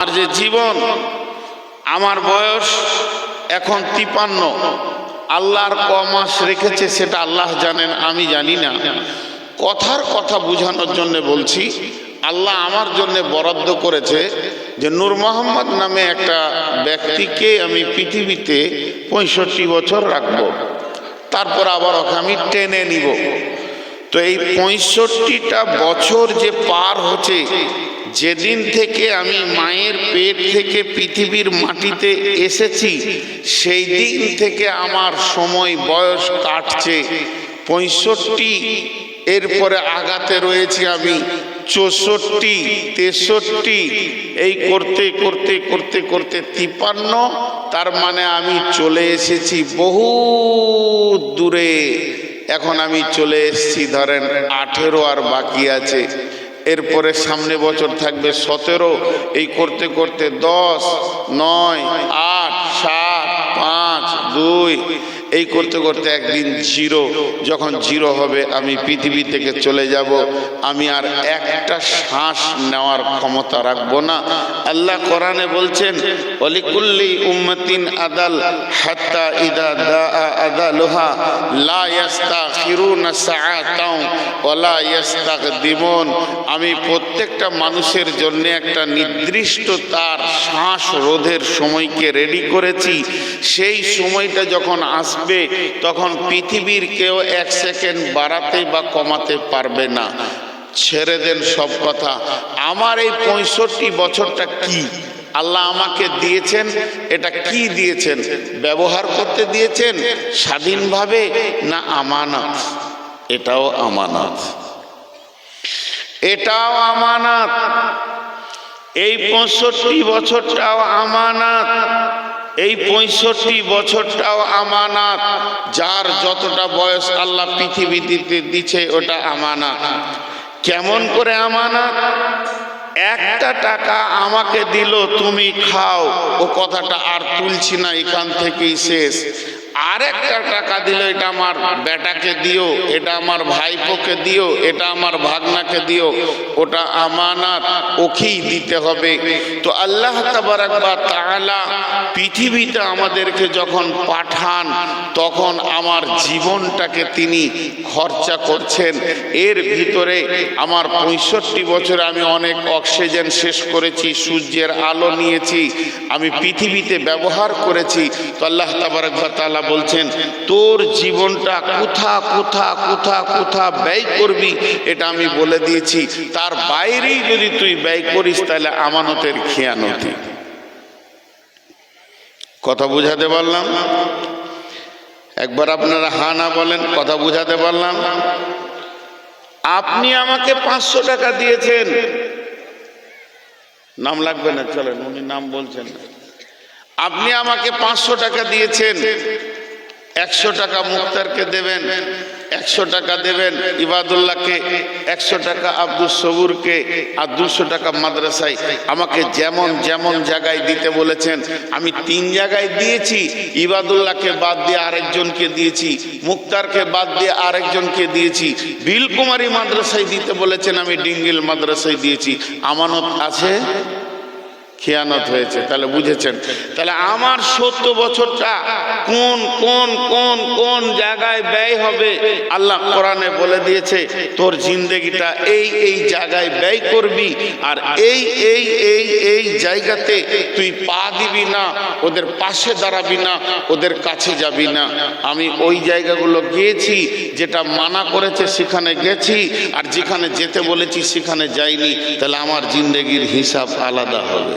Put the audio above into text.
আর যে জীবন, আমার বয়স এখন 53, আল্লাহর ক মাস রেখেছে সেটা আল্লাহ জানেন, আমি জানি না। কথার কথা বোঝানোর জন্য বলছি, আল্লাহ আমার জন্য বরাদ্দ করেছে যে নূর মোহাম্মদ নামে একটা ব্যক্তিকে আমি পৃথিবীতে 65 বছর রাখবো, তারপর আবার ওকে আমি টেনে নিব। তো এই 65টা বছর যে পার হচ্ছে, যেদিন থেকে আমি মায়ের পেট থেকে পৃথিবীর মাটিতে এসেছি, সেই দিন থেকে আমার সময় বয়স কাটছে 65। এরপরে আগাতে রয়েছি আমি 64, 63, এই করতে করতে করতে করতে 53। তার মানে আমি চলে এসেছি বহু দূরে। এখন আমি চলে এসেছি ধরেন 18 আর বাকি আছে, এরপরে সামনে বছর থাকবে 17। এই করতে করতে 10, 9, 8, 7, 5, 2, এই করতে করতে একদিন 0। যখন 0 হবে আমি পৃথিবী থেকে চলে যাব, আমি আর একটা শ্বাস নেওয়ার ক্ষমতা রাখবো না। আল্লাহ কোরআনে বলছেন, ওয়ালিকুল্লি উম্মাতিন আদাল হাত্তা ইদা দাআ আদালুহা লা ইস্তাখিরুনা সাআতাও ওয়ালা ইস্তাকদিমুন। আমি প্রত্যেকটা মানুষের জন্য একটা নির্দিষ্ট তার শ্বাস রোধের সময়কে রেডি করেছি। সেই সময়টা যখন আসবে, তখন পৃথিবীর কেউ 1 সেকেন্ড বাড়াতে বা কমাতে পারবে না। ছেড়ে দেন সব কথা। আমার এই 65 বছরটা কি আল্লাহ আমাকে দিয়েছেন? এটা কি দিয়েছেন? ব্যবহার করতে দিয়েছেন স্বাধীনভাবে না আমানত? এটাও আমানত, এটাও আমানত। এই 65 বছরটাও আমানত, এই 65 বছরটাও আমানত। যার যতটা বয়স আল্লাহ পৃথিবীতে দিচ্ছে ওটা আমানত। কেমন করে আমানত? 1 টাকা আমাকে দিল, তুমি খাও, ও কথাটা আর তুলছি না, এখান থেকেই শেষ। আরেকটা টাকা দিল, এটা আমার বেটাকে দিও, এটা আমার ভাইপোকে দিও, এটা আমার ভাগনাকে দিও, ওটা আমানত, ওকেই দিতে হবে। তো আল্লাহ তাবারাক ওয়া তাআলা পৃথিবীতে আমাদেরকে যখন পাঠান, তখন আমার জীবনটাকে তিনি খরচা করছেন। এর ভিতরে আমার 65 বছরে আমি অনেক অক্সিজেন শেষ করেছি, সূর্যের আলো নিয়েছি, আমি পৃথিবীতে ব্যবহার করেছি। তো আল্লাহ তাবারাক ওয়া তাআলা বলছেন, তোর জীবনটা কোথা কোথা কোথা কোথা ব্যয় করবি এটা আমি বলে দিয়েছি। তার বাইরেই যদি তুই ব্যয় করিস তাহলে আমানতের খেয়ানতি। কথা বুঝাতে পারলাম? একবার আপনারা হা না বলেন, কথা বুঝাতে পারলাম? আপনি আমাকে 500 টাকা দিয়েছেন, নাম লাগবে না, চলেন, উনি নাম বলছেন না। আপনি আমাকে 500 টাকা দিয়েছেন, 100 টাকা মুক্তারকে দেবেন, 100 টাকা দেবেন ইবাদুল্লাহকে, 100 টাকা আব্দুল সবুরকে, আর 200 টাকা মাদ্রাসায়। আমাকে যেমন যেমন জায়গায় দিতে বলেছেন আমি 3 জায়গায় দিয়েছি। ইবাদুল্লাহকে বাদ দিয়ে আরেকজনকে দিয়েছি, মুক্তারকে বাদ দিয়ে আরেকজনকে দিয়েছি। বিলকুমারী মাদ্রাসায় দিতে বলেছেন, আমি ডিঙ্গিল মাদ্রাসায় দিয়েছি। আমানত আছে, খেয়ানত হয়েছে। তাহলে বুঝেছেন? তাহলে আমার 70 বছরটা কোন কোন কোন কোন জায়গায় ব্যয় হবে আল্লাহ কোরআনে বলে দিয়েছে। তোর জিন্দেগিটা এই এই জায়গায় ব্যয় করবি, আর এই এই এই এই জায়গাতে তুই পা দিবি না, ওদের পাশে দাঁড়াবি না, ওদের কাছে যাবি না। আমি ওই জায়গাগুলো গিয়েছি, যেটা মানা করেছে সেখানে গেছি, আর যেখানে যেতে বলেছি সেখানে যাইনি। তাহলে আমার জিন্দেগির হিসাব আলাদা হবে।